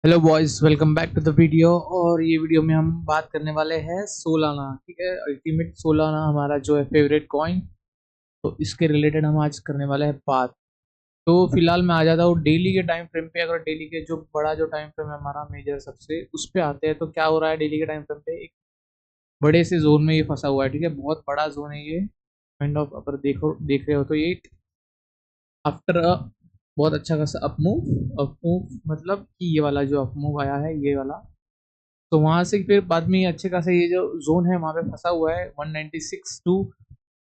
Hello boys, welcome back to the video. और ये video में हम बात करने वाले हैं सोलाना। ठीक है, अल्टीमेट सोलाना हमारा जो है फेवरेट कॉइन। तो इसके रिलेटेड हम आज करने वाले हैं बात। तो फिलहाल मैं आ जाता हूँ डेली के टाइम फ्रेम पे। अगर डेली के जो बड़ा जो टाइम फ्रेम है हमारा मेजर सबसे, उस पे आते हैं तो क्या हो रहा है डेली के टाइम फ्रेम पे। एक बड़े से जोन में ये फंसा हुआ है। ठीक है, बहुत बड़ा जोन है ये। काइंड ऑफ अगर देख रहे हो तो ये आफ्टर अ बहुत अच्छा खासा अप मूव मतलब कि ये वाला जो अप मूव आया है ये वाला। तो वहां से फिर बाद में ये अच्छे खासे ये जो जोन है वहां पे फंसा हुआ है 196 टू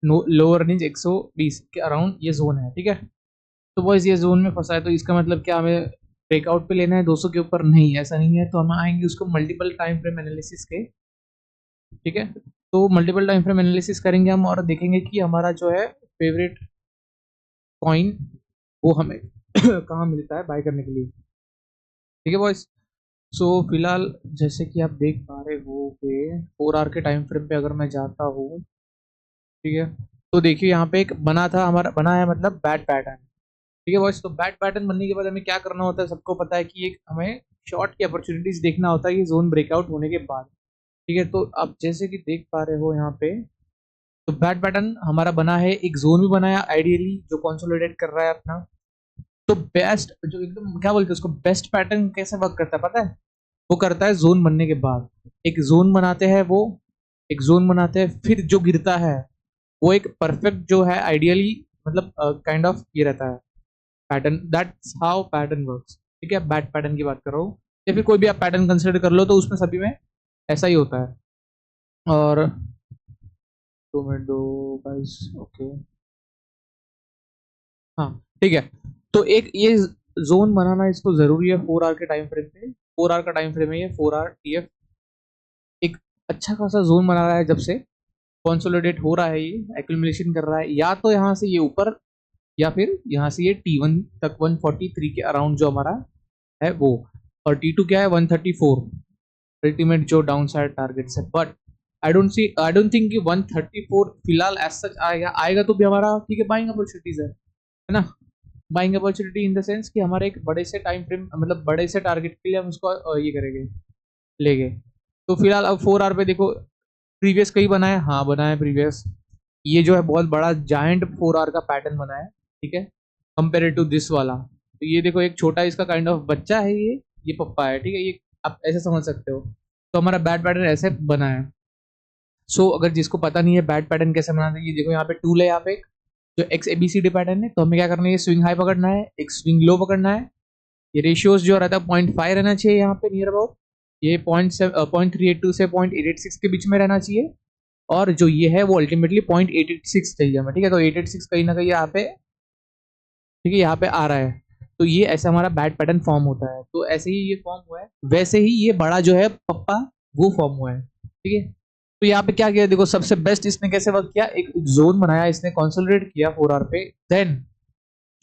लोअर रेंज 120 के अराउंड ये जोन है। ठीक है, तो बॉयज ये जोन में फंसा है तो इसका मतलब क्या, हमें ब्रेकआउट पे लेना है 200 के ऊपर? नहीं, ऐसा नहीं है। तो हम आएंगे उसको मल्टीपल टाइम फ्रेम एनालिसिस के। ठीक है, तो मल्टीपल टाइम फ्रेम एनालिसिस करेंगे हम और देखेंगे कि हमारा जो है फेवरेट कॉइन वो हमें कहाँ मिलता है बाय करने के लिए। ठीक है बॉयज। सो फिलहाल जैसे कि आप देख पा रहे हो कि 4 आवर के टाइम फ्रेम पे अगर मैं जाता हूँ, ठीक है, तो देखिए यहाँ पे एक बना था हमारा, बना है मतलब बैट पैटर्न। ठीक है बॉयस, तो बैट पैटर्न बनने के बाद हमें क्या करना होता है, सबको पता है कि एक हमें शॉर्ट की अपॉर्चुनिटीज देखना होता है ये जोन ब्रेकआउट होने के बाद। ठीक है, तो आप जैसे कि देख पा रहे हो यहाँ पे, तो बैट पैटर्न हमारा बना है, एक जोन भी बनाया आइडियली जो कंसोलिडेट कर रहा है अपना। तो बेस्ट जो एकदम क्या बोलते हैं उसको, बेस्ट पैटर्न कैसे वर्क करता है पता है? वो करता है जोन बनने के बाद। एक जोन बनाते हैं वो, एक जोन बनाते हैं, फिर जो गिरता है वो एक परफेक्ट जो है आइडियली, मतलब काइंड ऑफ ये रहता है pattern. That's how pattern works. ठीक है, बैट पैटर्न की बात कर रहा हूँ या फिर कोई भी आप पैटर्न कंसिडर कर लो, तो उसमें सभी में ऐसा ही होता है। और 2 मिनट दो गाइस। ओके, हाँ ठीक है। तो एक ये जोन बनाना इसको जरूरी है 4 आवर के टाइम फ्रेम पे। 4 आवर का टाइम फ्रेम है ये, 4 आवर टीएफ। एक अच्छा खासा जोन बना रहा है जब से कंसोलिडेट हो रहा है, ये एक्यूमुलेशन कर रहा है, या तो यहाँ से ये ऊपर या फिर यहाँ से ये T1 तक 143 के अराउंड जो हमारा है वो। और T2 क्या है, 134 अल्टीमेट जो डाउन साइड टारगेट्स है। बट आई डोंट थिंक कि 134 फिलहाल एज सच आएगा। आएगा तो भी हमारा ठीक है, बाइंग अपॉर्चुनिटीज है ना। Buying opportunity in the sense कि हमारे एक बड़े से टाइम फ्रेम, मतलब बड़े से टारगेट के लिए हम उसको ये करेंगे, लेंगे। तो फिलहाल अब 4 आवर पे देखो, प्रीवियस कहीं बना है, हाँ बना है प्रीवियस। ये जो है बहुत बड़ा जायंट 4 आवर का पैटर्न बना है। ठीक है, कंपेयर टू दिस वाला। तो ये देखो एक छोटा इसका काइंड ऑफ बच्चा है, ये पप्पा है। ठीक है, ये आप ऐसे समझ सकते हो। तो हमारा बैट पैटर्न ऐसे बना है। सो अगर जिसको पता नहीं है बैट पैटर्न कैसे बनाना है, ये देखो यहाँ पे टूल है, यहाँ पे एक जो X A B C D pattern है। तो हमें क्या करना है, स्विंग हाई पकड़ना है, एक स्विंग लो पकड़ना है। ये रेशियोज जो रहता है 0.5 रहना चाहिए यहाँ पे नियर अबाउट। ये 0.382 से 0.886 के बीच में रहना चाहिए। और जो ये है वो अल्टीमेटली 0.886 चाहिए हमें। ठीक है, तो 886 कहीं ना कहीं यहाँ पे, ठीक है, यहाँ पे आ रहा है। तो ये ऐसा हमारा बैट पैटर्न फॉर्म होता है। तो ऐसे ही ये फॉर्म हुआ है, वैसे ही ये बड़ा जो है पप्पा वो फॉर्म हुआ है। ठीक है, तो यहाँ पे क्या किया देखो, सबसे बेस्ट इसने कैसे वर्क किया, एक जोन बनाया इसने, कंसोलिडेट किया 4 आवर पे। देन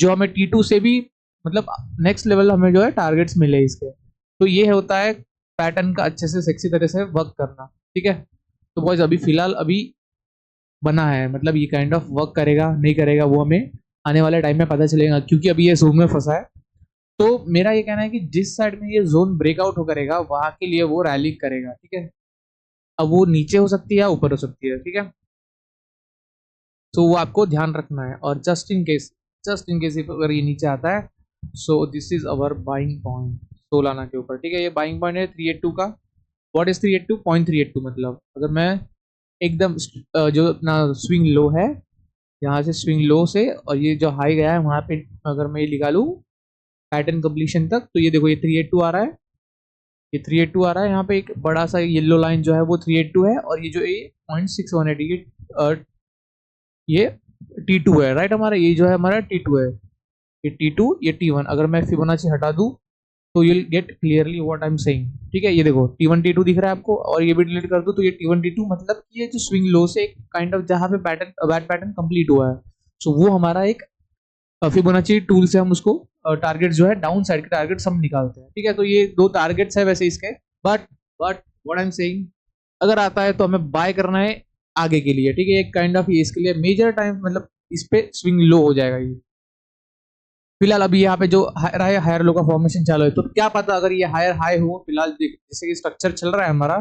जो हमें T2 से भी, मतलब नेक्स्ट लेवल हमें जो है टारगेट्स मिले इसके। तो ये होता है पैटर्न का अच्छे से सेक्सी तरह से वर्क करना। ठीक है, तो बॉयज अभी फिलहाल अभी बना है, मतलब ये काइंड ऑफ वर्क करेगा नहीं करेगा वो हमें आने वाले टाइम में पता चलेगा, क्योंकि अभी ये जोन में फंसा है। तो मेरा ये कहना है कि जिस साइड में ये जोन ब्रेकआउट हो करेगा वहां के लिए वो रैली करेगा। ठीक है, अब वो नीचे हो सकती है या ऊपर हो सकती है। ठीक है, तो वो आपको ध्यान रखना है। और जस्ट इन केस अगर ये नीचे आता है, so this is our buying point Solana के ऊपर। ठीक है, ये बाइंग पॉइंट है 382 का। What is 382? 0.382 मतलब अगर मैं एकदम जो अपना स्विंग लो है, यहाँ से स्विंग लो से और ये जो हाई गया है वहां पे अगर मैं ये निकालू पैटर्न कंप्लीशन तक, तो ये देखो ये 382 आ रहा है। ये 382 आ रहा है, यहाँ पे एक बड़ा सा येलो लाइन जो है वो 382 है। और ये जो 0.618 ये T2 है, राइट। हमारा ये जो है हमारा T2 है, ये T2 ये T1। अगर मैं फिबोनाची हटा दूं तो you get clearly what I am saying. ठीक है, ये देखो T1 T2 दिख रहा है आपको, और ये भी डिलीट कर दूं तो ये T1 T2, मतलब कि ये जो स्विंग लो से एक काइंड ऑफ जहां पे पैटर्न बैट पैटर्न कंप्लीट हुआ है, सो वो हमारा एक फिबोनाची टूल से हम उसको टारगेट जो है डाउन साइड के टारगेट्स हम निकालते हैं। ठीक है, तो ये दो टारगेट्स है वैसे इसके। But but what I am saying, अगर आता है तो हमें बाय करना है आगे के लिए। ठीक है, एक काइंड ऑफ ये इसके लिए मेजर टाइम, मतलब इस पे स्विंग लो हो जाएगा ये। फिलहाल अभी यहाँ पे जो हायर हायर लो का फॉर्मेशन चालू है, तो क्या पता अगर ये हायर हाई हो, फिलहाल जैसे कि स्ट्रक्चर चल रहा है हमारा,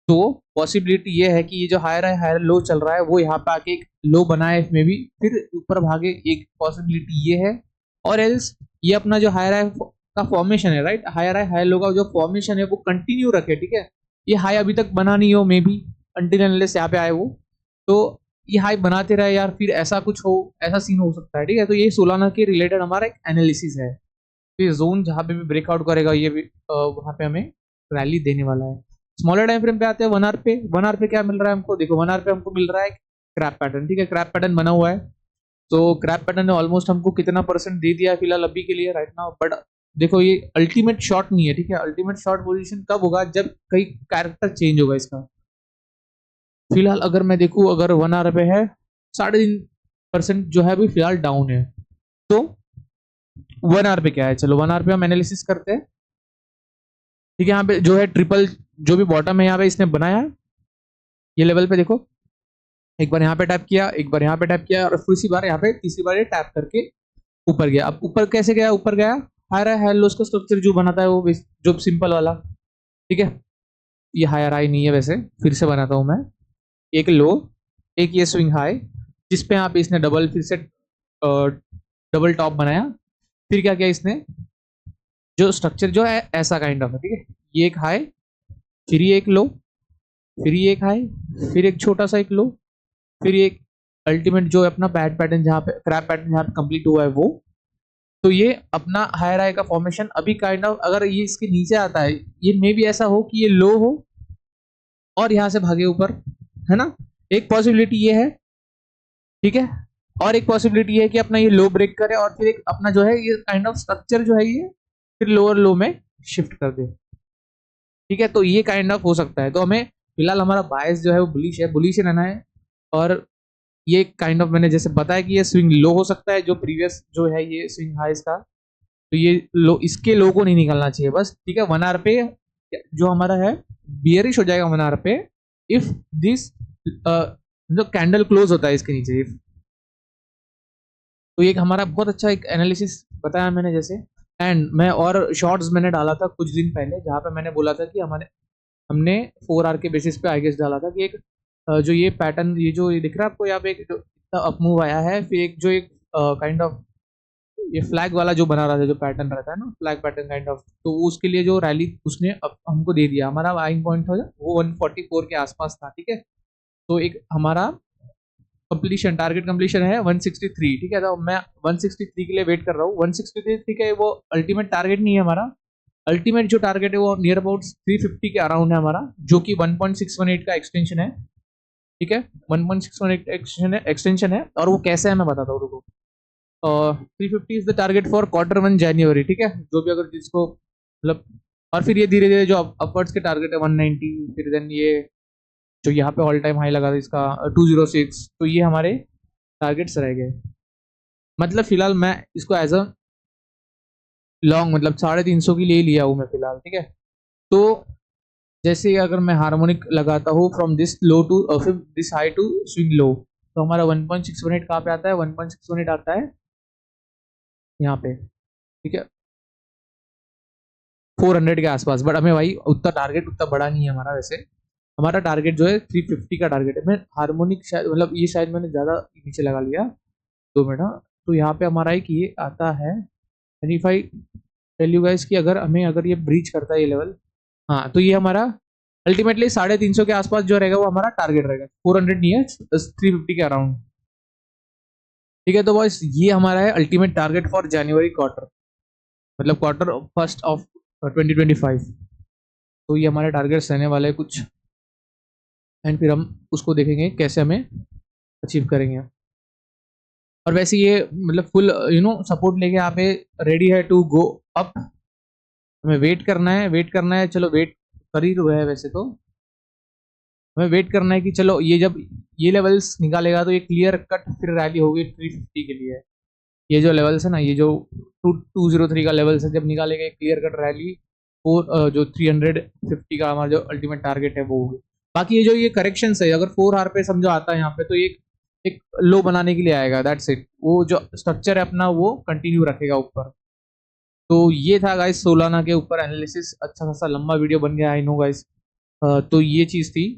तो पॉसिबिलिटी ये है कि ये जो हायर है हायर लो चल रहा है वो यहाँ पे आके एक लो बनाए में भी फिर ऊपर भागे, एक पॉसिबिलिटी ये है। और एल्स ये अपना जो हायर है का फॉर्मेशन है, राइट, हायर है हायर लो का जो फॉर्मेशन है वो कंटिन्यू रखे, ठीक है। ये हाई अभी तक बना नहीं हो मे बी, अनटिल अनलेस यहाँ पे आए वो, तो ये हाई बनाते रहे यार, फिर ऐसा कुछ हो, ऐसा सीन हो सकता है, ठीक है। तो ये सोलाना के रिलेटेड हमारा एक एनालिसिस है। तो ये जोन जहाँ पे भी ब्रेकआउट करेगा ये भी वहाँ पे हमें रैली देने वाला है। स्मॉलर टाइम फ्रेम पे आते हैं 1 आवर पे। 1 आवर पे क्या मिल रहा है हमको, देखो 1 आवर पे हमको मिल रहा है क्रैप पैटर्न, ठीक है, क्रैप पैटर्न बना हुआ है। तो क्रैप पैटर्न ने ऑलमोस्ट हमको कितना परसेंट दे दिया है फिलहाल अभी के लिए, राइट नाउ, बट देखो ये अल्टीमेट शॉट नहीं है, ठीक है। अल्टीमेट शॉट पोजीशन कब होगा, जब कई कैरेक्टर चेंज होगा इसका। फिलहाल अगर मैं देखूं, अगर 1 आवर पे है 3.5% जो है अभी फिलहाल डाउन है। तो 1 आवर पे क्या है, चलो 1 आवर पे हम एनालिसिस करते हैं, ठीक है। यहाँ पे जो है ट्रिपल जो भी बॉटम है यहाँ पे इसने बनाया है, ये लेवल पे देखो, एक बार यहाँ पे टैप किया, एक बार यहाँ पे टैप किया, और फिर इसी बार यहाँ पे तीसरी बार ये टैप करके ऊपर गया। अब ऊपर कैसे गया, ऊपर गया हायर हाई लो का स्ट्रक्चर जो बनाता है वो जो सिंपल वाला, ठीक है। ये हायर हाई नहीं है वैसे, फिर से बनाता हूँ मैं, एक लो, एक ये स्विंग हाई, जिसपे यहाँ पे इसने डबल फिर से डबल टॉप बनाया। फिर क्या किया इसने, जो स्ट्रक्चर जो है ऐसा काइंड ऑफ है, ठीक है। ये एक हाई, फिर ये एक लो, फिर ये एक हाई, फिर एक छोटा सा एक लो, फिर एक अल्टीमेट जो है अपना बैड पैटर्न जहाँ पे क्रैप पैटर्न जहाँ पे कंप्लीट हुआ है वो। तो ये अपना हायर हाई का फॉर्मेशन अभी काइंड ऑफ, अगर ये इसके नीचे आता है, ये मे भी ऐसा हो कि ये लो हो और यहाँ से भागे ऊपर, है ना, एक पॉसिबिलिटी ये है, ठीक है। और एक पॉसिबिलिटी ये है कि अपना ये लो ब्रेक करे और फिर एक अपना जो है ये काइंड ऑफ स्ट्रक्चर जो है ये फिर लोअर लो में शिफ्ट कर दे, ठीक है। तो ये काइंड ऑफ हो सकता है। तो हमें फिलहाल हमारा बायस जो है वो बुलिश रहना है। और ये काइंड ऑफ मैंने जैसे बताया कि ये स्विंग लो हो सकता है, जो प्रीवियस जो है ये स्विंग हाई इसका, तो ये लो, इसके लो को नहीं निकलना चाहिए बस, ठीक है। 1 आवर पे जो हमारा है बियरिश हो जाएगा 1 आवर पे, इफ दिस जो कैंडल क्लोज होता है इसके नीचे, इफ, तो ये हमारा बहुत अच्छा एक एनालिसिस बताया मैंने जैसे। एंड मैं और शॉर्ट्स मैंने डाला था कुछ दिन पहले, जहाँ पे मैंने बोला था कि हमने 4 आवर के बेसिस पे आई गेस डाला था कि एक जो ये पैटर्न, ये जो ये दिख रहा है आपको यहाँ पे, एक जो अप मूव आया है, फिर एक जो एक काइंड ऑफ ये फ्लैग वाला जो बना रहा था, जो पैटर्न रहता है ना, फ्लैग पैटर्न काइंड ऑफ, तो उसके लिए जो रैली उसने हमको दे दिया, हमारा बाइंग पॉइंट था वो 144 के आसपास था, ठीक है। तो एक हमारा कंप्लीशन टारगेट कंप्लीशन है 163, ठीक है। तो मैं 163 के लिए वेट कर रहा हूँ। 163 का वो अल्टीमेट टारगेट नहीं है हमारा, अल्टीमेट जो टारगेट है वो नियर अबाउट 350 के अराउंड है हमारा, जो कि 1.618 का एक्सटेंशन है, ठीक है। 1.618 एक्सटेंशन है, और वो कैसे है मैं बताता हूँ, रुको। 350 is the target for Q1 जनवरी, ठीक है, जो भी अगर जिसको मतलब, और फिर ये धीरे धीरे जो अपवर्ड्स के टारगेट है 190, फिर देन ये जो यहाँ पे ऑल टाइम हाई लगा था इसका 206, तो ये हमारे टारगेट्स रह गए। मतलब फिलहाल मैं इसको एज अ लॉन्ग, मतलब 350 की ले लिया हूँ मैं फिलहाल, ठीक है। तो जैसे अगर मैं हार्मोनिक लगाता हूँ फ्रॉम दिस लो टू फिर this high to swing low, तो हमारा 1.618 कहाँ पे आता है, 1.618 आता है यहाँ पे, ठीक है, 400 के आसपास। बट हमें भाई उतना टारगेट उतना बड़ा नहीं है हमारा, वैसे हमारा टारगेट जो है 350 का टारगेट है। मैं हार्मोनिक शायद, मतलब ये शायद मैंने ज़्यादा नीचे लगा लिया, 2 मिनट, हाँ। तो यहाँ पे हमारा एक ये आता है, and if I tell you guys कि अगर ये ब्रीच करता है ये लेवल, हाँ, तो ये हमारा अल्टीमेटली 350 के आसपास जो रहेगा वो हमारा टारगेट रहेगा, 400 नहीं है, 350 के अराउंड, ठीक है। तो बॉयस ये हमारा है ultimate target for January quarter, मतलब क्वार्टर फर्स्ट ऑफ 2025। तो ये हमारे टारगेट्स रहने वाले हैं कुछ, एंड फिर हम उसको देखेंगे कैसे हमें अचीव करेंगे। और वैसे ये मतलब फुल सपोर्ट लेके यहाँ पे रेडी है टू गो अप। हमें वेट करना है, चलो वेट कर ही रहे हैं वैसे तो, हमें वेट करना है कि चलो ये जब ये लेवल्स निकालेगा तो ये क्लियर कट फिर रैली होगी 350 के लिए। ये जो लेवल्स है ना, ये जो 203 का लेवल्स है, जब निकालेगा क्लियर कट रैली, जो 350 का हमारा जो अल्टीमेट टारगेट है वो होगी। बाकी ये जो ये करेक्शन है, अगर 4 आवर पे समझो आता है यहाँ पे, तो ये एक लो बनाने के लिए आएगा, दैट्स इट। वो जो स्ट्रक्चर है अपना वो कंटिन्यू रखेगा ऊपर। तो ये था गाइस सोलाना के ऊपर एनालिसिस। अच्छा खासा लंबा वीडियो बन गया, आई नो गाइस। तो ये चीज थी।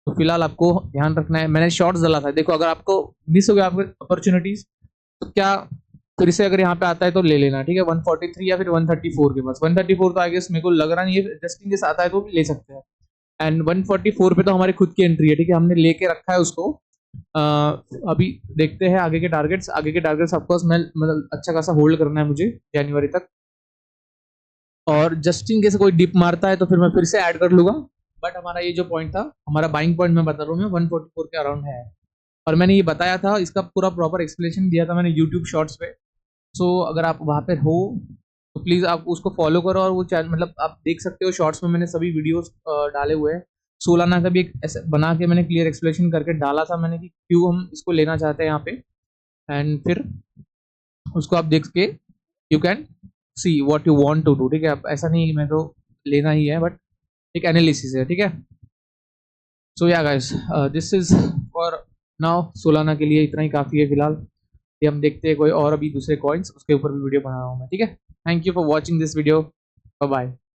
तो फिलहाल आपको ध्यान रखना है, मैंने शॉर्ट्स डाला था, देखो अगर आपको मिस हो गया आपके अपॉर्चुनिटीज तो क्या फिर से अगर यहाँ पे आता है तो ले लेना, ठीक है। 143 या फिर 134 के पास, 134 तो आई गेस मेरे को लग रहा नहीं है, जस्ट इन केस आता है तो भी ले सकते हैं। एंड 144 पे तो हमारी खुद की एंट्री है, ठीक है, हमने लेके रखा है उसको। अभी देखते हैं आगे के टारगेट्स। आगे के टारगेट्स ऑफकोर्स मैं मतलब अच्छा खासा होल्ड करना है मुझे जनवरी तक, और जस्ट इन केस कोई डिप मारता है तो फिर मैं फिर से ऐड कर लूंगा। बट हमारा ये जो पॉइंट था, हमारा बाइंग पॉइंट मैं बता रहा हूँ मैं 144 के अराउंड है। और मैंने ये बताया था, इसका पूरा प्रॉपर एक्सप्लेनेशन दिया था मैंने यूट्यूब शॉर्ट्स पे। सो अगर आप वहाँ पे हो तो प्लीज़ आप उसको फॉलो करो, और वो चैनल मतलब आप देख सकते हो शॉर्ट्स में मैंने सभी वीडियोस डाले हुए हैं। सोलाना का भी एक ऐसे बना के मैंने क्लियर एक्सप्लेनेशन करके डाला था मैंने कि क्यों हम इसको लेना चाहते हैं यहाँ पे। एंड फिर उसको आप देख के you can see what you want to do, ठीक है। आप ऐसा नहीं मैं तो लेना ही है, बट एक एनालिसिस है, ठीक है। सो या guys, this is for now. Solana के लिए इतना ही काफ़ी है फिलहाल। ये हम देखते हैं कोई और अभी दूसरे कॉइन्स, उसके ऊपर भी वीडियो बना रहा हूँ मैं, ठीक है। Thank you for watching this video, bye bye.